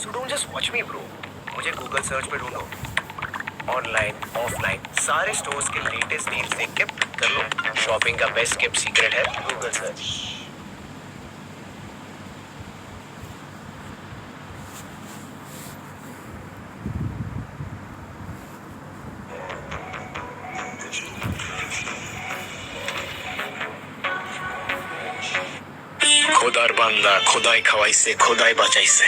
So don't just watch me, bro. मुझे Google search पे ढूंढो, ऑनलाइन ऑफलाइन सारे स्टोर्स के लेटेस्ट डील्स देख के पिक कर लो। शॉपिंग का बेस्ट केप्ट सीक्रेट है गूगल सर्च। খোদার বান্দা খোদাই খাওয়াইছে খোদাই বাঁচাইছে।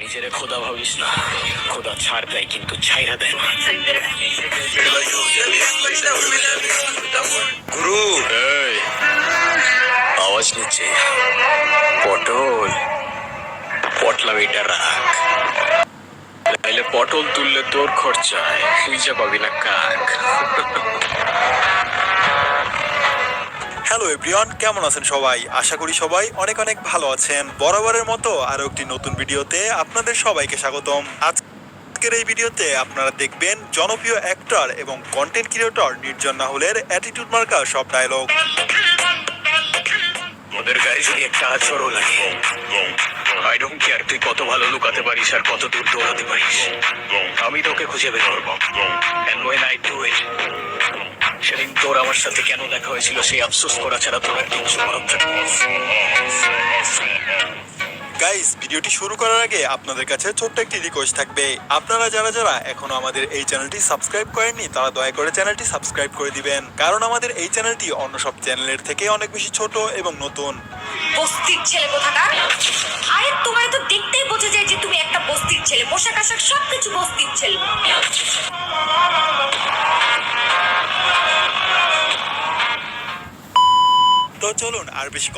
নিজেরে খোদা ভাবিস না, খোদা ছাড় দেয় কিন্তু ছাইরা দেয় না। গুরু এই আওয়াজ নিচ্ছে, পটল পটলা বেটা রাখ, নাইলে পটল তুললে তোর খরচায় নিজে পাবি না কাক। হ্যালো এভরিওয়ান, কেমন আছেন সবাই? আশা করি সবাই অনেক অনেক ভালো আছেন। বরাবরের মতো আরো একটি নতুন ভিডিওতে আপনাদের সবাইকে স্বাগতম। আজকের এই ভিডিওতে আপনারা দেখবেন জনপ্রিয় অ্যাক্টর এবং কন্টেন্ট ক্রিয়েটর নির্জন রাহুলের অ্যাটিটিউড মার্কা সব ডায়লগ। ওদের গায়ে যদি একটা আচরও লাগে, আই ডোন্ট কেয়ার তুই কত ভালো লুকাতে পারিস আর কত দূর দৌড়াতে পারিস, আমি তোকে খুঁজে বের করবো। And when I do it, সেদিন তোর আমার সাথে কেন দেখা হয়েছিল সেই আফসোস করা ছাড়া তোর আর কিছু করার থাকবে না। গাইস, ভিডিওটি শুরু করার আগে আপনাদের কাছে ছোট্ট একটি রিকোয়েস্ট থাকবে। আপনারা যারা যারা এখনো আমাদের এই চ্যানেলটি সাবস্ক্রাইব করেননি তারা দয়া করে চ্যানেলটি সাবস্ক্রাইব করে দিবেন, কারণ আমাদের এই চ্যানেলটি অন্য সব চ্যানেলের থেকে অনেক বেশি ছোট এবং নতুন। বস্তির ছেলে কোথাকার! আরে তোমার তো দেখতেই বোঝা যায় যে তুমি একটা বস্তির ছেলে, পোশাক আশাক সবকিছু বস্তির ছেলে। তো চলুন আর বেশি